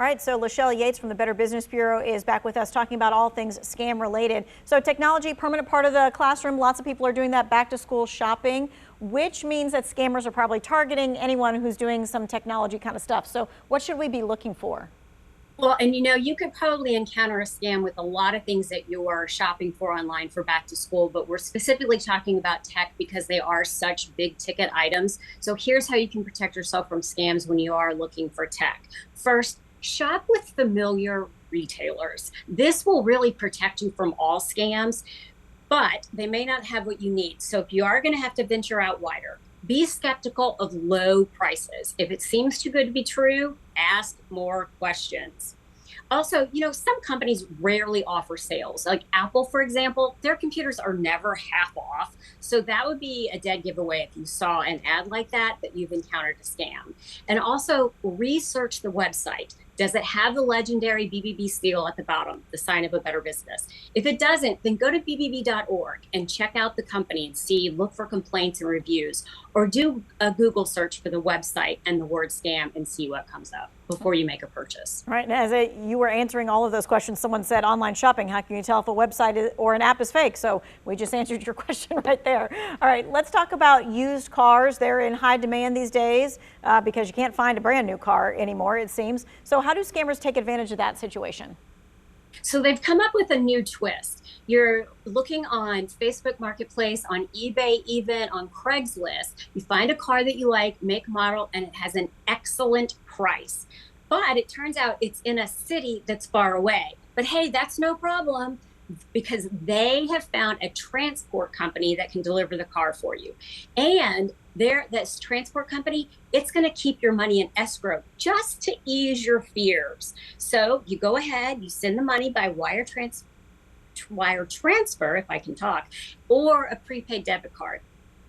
All right, so Lachelle Yates from the Better Business Bureau is back with us talking about all things scam related. So technology, permanent part of the classroom. Lots of people are doing that back to school shopping, which means that scammers are probably targeting anyone who's doing some technology kind of stuff. So what should we be looking for? Well, and you could probably encounter a scam with a lot of things that you are shopping for online for back to school, but we're specifically talking about tech because they are such big ticket items. So here's how you can protect yourself from scams when you are looking for tech. First, shop with familiar retailers. This will really protect you from all scams, but they may not have what you need. So if you are going to have to venture out wider, be skeptical of low prices. If it seems too good to be true, ask more questions. Also, some companies rarely offer sales. Like Apple, for example, their computers are never half off. So that would be a dead giveaway if you saw an ad like that you've encountered a scam. And also research the website. Does it have the legendary BBB seal at the bottom, the sign of a better business? If it doesn't, then go to bbb.org and check out the company and look for complaints and reviews, or do a Google search for the website and the word scam and see what comes up before you make a purchase. Right, and as you were answering all of those questions, someone said online shopping, how can you tell if a website or an app is fake? So we just answered your question right there. All right, let's talk about used cars. They're in high demand these days because you can't find a brand new car anymore, it seems. So how do scammers take advantage of that situation? So they've come up with a new twist. You're looking on Facebook Marketplace, on eBay, even on Craigslist. You find a car that you like, make, model, and it has an excellent price. But it turns out it's in a city that's far away. But hey, that's no problem, because they have found a transport company that can deliver the car for you. And this transport company, it's going to keep your money in escrow just to ease your fears. So you go ahead, you send the money by wire transfer, if I can talk, or a prepaid debit card.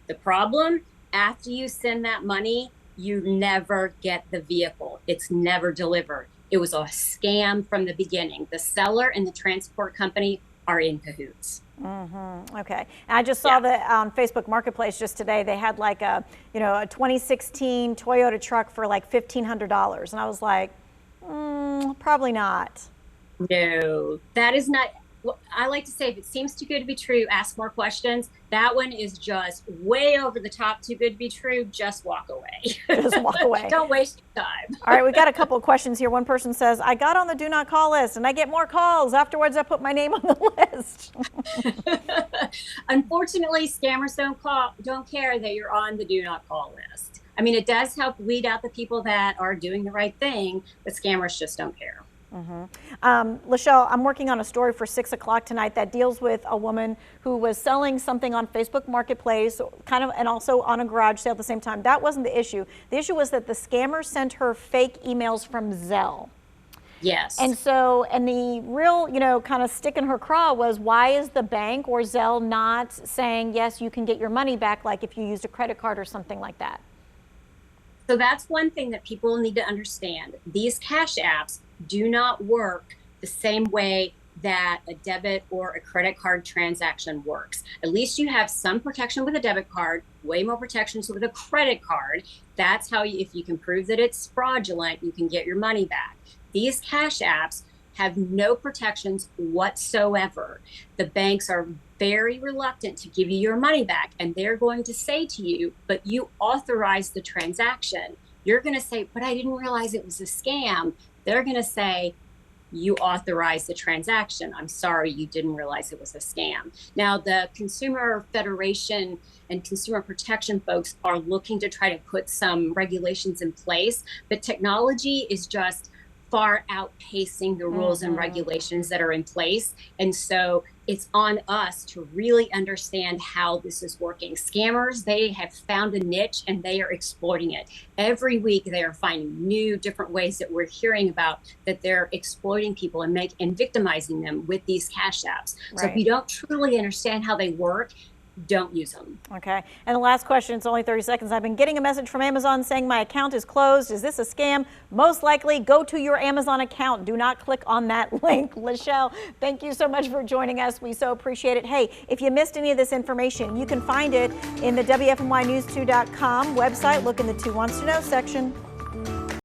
The problem, after you send that money, you never get the vehicle. It's never delivered. It was a scam from the beginning. The seller and the transport company are in cahoots. Okay. And I just saw that on Facebook Marketplace just today, they had like a 2016 Toyota truck for like $1,500. And I was like, probably not. No, that is not. I like to say, if it seems too good to be true, ask more questions. That one is just way over the top, too good to be true. Just walk away. Just walk away. Don't waste your time. All right, we got a couple of questions here. One person says, I got on the do not call list and I get more calls. Afterwards, I put my name on the list. Unfortunately, scammers don't care that you're on the do not call list. I mean, it does help weed out the people that are doing the right thing, but scammers just don't care. Lachelle, I'm working on a story for 6 o'clock tonight that deals with a woman who was selling something on Facebook Marketplace, and also on a garage sale at the same time. That wasn't the issue. The issue was that the scammer sent her fake emails from Zelle. Yes. And the real, kind of stick in her craw was, why is the bank or Zelle not saying, yes, you can get your money back, like if you used a credit card or something like that? So that's one thing that people need to understand. These cash apps do not work the same way that a debit or a credit card transaction works. At least you have some protection with a debit card, way more protections with a credit card. That's how, if you can prove that it's fraudulent, you can get your money back. These cash apps have no protections whatsoever. The banks are very reluctant to give you your money back, and they're going to say to you, but you authorized the transaction. You're going to say, but I didn't realize it was a scam. They're going to say, you authorized the transaction. I'm sorry, you didn't realize it was a scam. Now, the Consumer Federation and consumer protection folks are looking to try to put some regulations in place, but technology is just far outpacing the rules and regulations that are in place. And so it's on us to really understand how this is working. Scammers, they have found a niche and they are exploiting it. Every week they are finding new different ways that we're hearing about that they're exploiting people and victimizing them with these cash apps. Right. So if you don't truly understand how they work, don't use them. Okay. And the last question, it's only 30 seconds. I've been getting a message from Amazon saying my account is closed. Is this a scam? Most likely go to your Amazon account. Do not click on that link. Lachelle, thank you so much for joining us. We so appreciate it. Hey, if you missed any of this information, you can find it in the WFNYnews2.com website. Look in the 2 Wants to Know section.